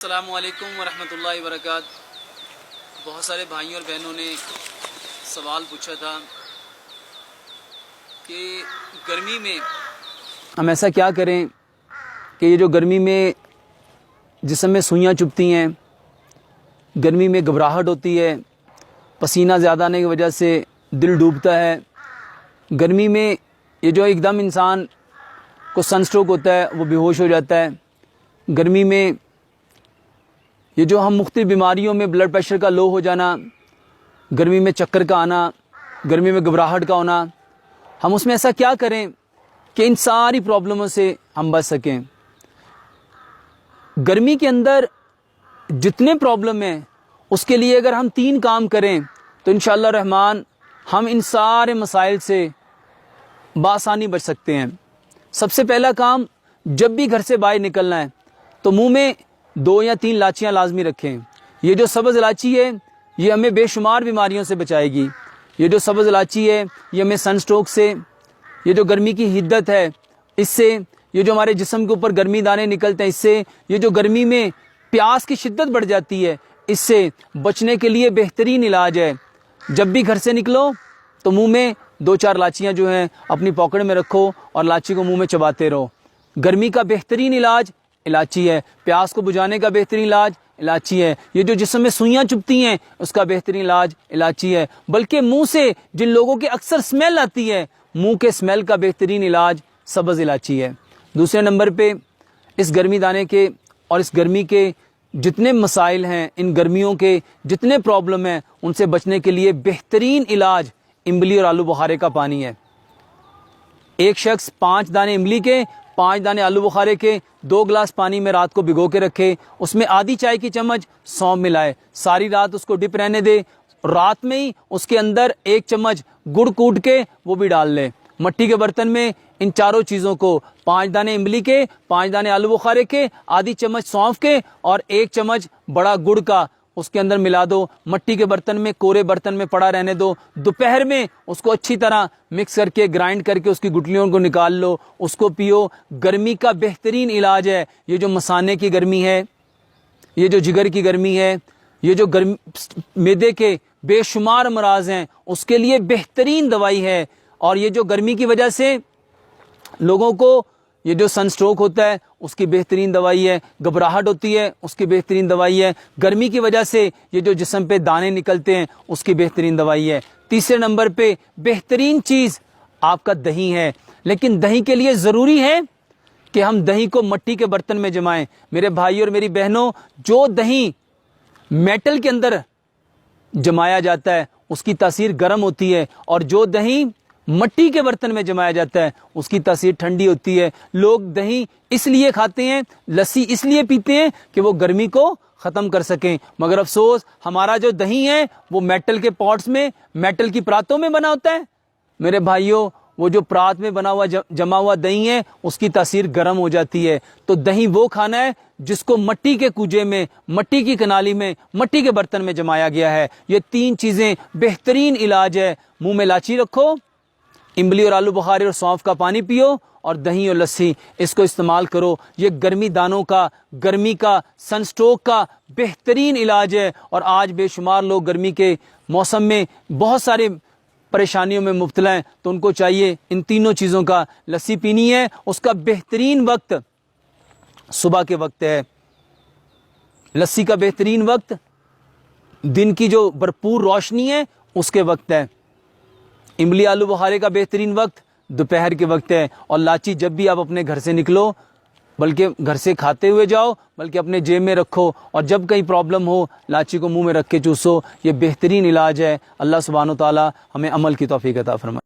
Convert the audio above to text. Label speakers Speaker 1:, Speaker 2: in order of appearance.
Speaker 1: السلام علیکم ورحمۃ اللہ وبرکاتہ۔ بہت سارے بھائیوں اور بہنوں نے سوال پوچھا تھا کہ گرمی میں ہم ایسا کیا کریں کہ یہ جو گرمی میں جسم میں سوئیاں چبھتی ہیں، گرمی میں گھبراہٹ ہوتی ہے، پسینہ زیادہ آنے کی وجہ سے دل ڈوبتا ہے، گرمی میں یہ جو ایک دم انسان کو سن اسٹروک ہوتا ہے، وہ بے ہوش ہو جاتا ہے، گرمی میں یہ جو ہم مختلف بیماریوں میں بلڈ پریشر کا لو ہو جانا، گرمی میں چکر کا آنا، گرمی میں گھبراہٹ کا ہونا، ہم اس میں ایسا کیا کریں کہ ان ساری پرابلموں سے ہم بچ سکیں۔ گرمی کے اندر جتنے پرابلم ہیں اس کے لیے اگر ہم 3 کام کریں تو انشاءاللہ الرحمن ہم ان سارے مسائل سے بآسانی بچ سکتے ہیں۔ سب سے پہلا کام، جب بھی گھر سے باہر نکلنا ہے تو منہ میں 2 یا 3 لاچیاں لازمی رکھیں۔ یہ جو سبز الائچی ہے یہ ہمیں بے شمار بیماریوں سے بچائے گی۔ یہ جو سبز الائچی ہے یہ ہمیں سن اسٹروک سے، یہ جو گرمی کی حدت ہے اس سے، یہ جو ہمارے جسم کے اوپر گرمی دانے نکلتے ہیں اس سے، یہ جو گرمی میں پیاس کی شدت بڑھ جاتی ہے اس سے بچنے کے لیے بہترین علاج ہے۔ جب بھی گھر سے نکلو تو منہ میں 2-4 لاچیاں جو ہیں اپنی پاکٹ میں رکھو اور لاچی کو منہ میں چباتے رہو۔ گرمی کا بہترین علاج الائچی ہے، پیاس کو بجھانے کا بہترین علاج الائچی ہے، یہ جو جسم میں سوئیاں چبھتی ہیں اس کا بہترین علاج الائچی ہے، بلکہ منہ سے جن لوگوں کے اکثر اسمیل آتی ہے، منہ کے اسمیل کا بہترین علاج سبز الائچی ہے۔ دوسرے نمبر پہ اس گرمی دانے کے اور اس گرمی کے جتنے مسائل ہیں، ان گرمیوں کے جتنے پرابلم ہیں ان سے بچنے کے لیے بہترین علاج امبلی اور آلو بخارے کا پانی ہے۔ ایک شخص 5 دانے امبلی کے، 5 دانے آلو بخارے کے 2 گلاس پانی میں رات کو بھگو کے رکھے، اس میں آدھی چائے کی چمچ سونف ملائے، ساری رات اس کو ڈپ رہنے دے، رات میں ہی اس کے اندر 1 چمچ گڑ کوٹ کے وہ بھی ڈال لے۔ مٹی کے برتن میں ان چاروں چیزوں کو، 5 دانے امبلی کے، 5 دانے آلو بخارے کے، آدھی چمچ سونف کے اور 1 چمچ بڑا گڑ کا اس کے اندر ملا دو، مٹی کے برتن میں، کورے برتن میں پڑا رہنے دو۔ دوپہر میں اس کو اچھی طرح مکس کر کے، گرائنڈ کر کے اس کی گٹلیوں کو نکال لو، اس کو پیو۔ گرمی کا بہترین علاج ہے۔ یہ جو مثانے کی گرمی ہے، یہ جو جگر کی گرمی ہے، یہ جو معدے کے بے شمار امراض ہیں اس کے لیے بہترین دوائی ہے۔ اور یہ جو گرمی کی وجہ سے لوگوں کو یہ جو سن اسٹروک ہوتا ہے اس کی بہترین دوائی ہے، گھبراہٹ ہوتی ہے اس کی بہترین دوائی ہے، گرمی کی وجہ سے یہ جو جسم پہ دانے نکلتے ہیں اس کی بہترین دوائی ہے۔ تیسرے نمبر پہ بہترین چیز آپ کا دہی ہے، لیکن دہی کے لیے ضروری ہے کہ ہم دہی کو مٹی کے برتن میں جمائیں۔ میرے بھائی اور میری بہنوں، جو دہی میٹل کے اندر جمایا جاتا ہے اس کی تاثیر گرم ہوتی ہے، اور جو دہی مٹی کے برتن میں جمایا جاتا ہے اس کی تاثیر ٹھنڈی ہوتی ہے۔ لوگ دہی اس لیے کھاتے ہیں، لسی اس لیے پیتے ہیں کہ وہ گرمی کو ختم کر سکیں، مگر افسوس ہمارا جو دہی ہے وہ میٹل کے پاٹس میں، میٹل کی پراتوں میں بنا ہوتا ہے۔ میرے بھائیوں، وہ جو پرات میں بنا ہوا جمع ہوا دہی ہے اس کی تاثیر گرم ہو جاتی ہے۔ تو دہی وہ کھانا ہے جس کو مٹی کے کوجے میں، مٹی کی کنالی میں، مٹی کے برتن میں جمایا گیا ہے۔ یہ 3 چیزیں بہترین علاج ہے۔ منہ میں لاچی رکھو، امبلی اور آلو بخارے اور سونف کا پانی پیو، اور دہی اور لسی اس کو استعمال کرو۔ یہ گرمی دانوں کا، گرمی کا، سن اسٹروک کا بہترین علاج ہے۔ اور آج بے شمار لوگ گرمی کے موسم میں بہت سارے پریشانیوں میں مبتلا ہیں، تو ان کو چاہیے ان 3 چیزوں کا، لسی پینی ہے، اس کا بہترین وقت صبح کے وقت ہے، لسی کا بہترین وقت دن کی جو بھرپور روشنی ہے اس کے وقت ہے، امبلی آلو بخارے کا بہترین وقت دوپہر کے وقت ہے، اور لاچی جب بھی آپ اپنے گھر سے نکلو، بلکہ گھر سے کھاتے ہوئے جاؤ، بلکہ اپنے جیب میں رکھو، اور جب کہیں پرابلم ہو لاچی کو منہ میں رکھ کے چوسو۔ یہ بہترین علاج ہے۔ اللہ سبحانہ و تعالی ہمیں عمل کی توفیق عطا فرمائے۔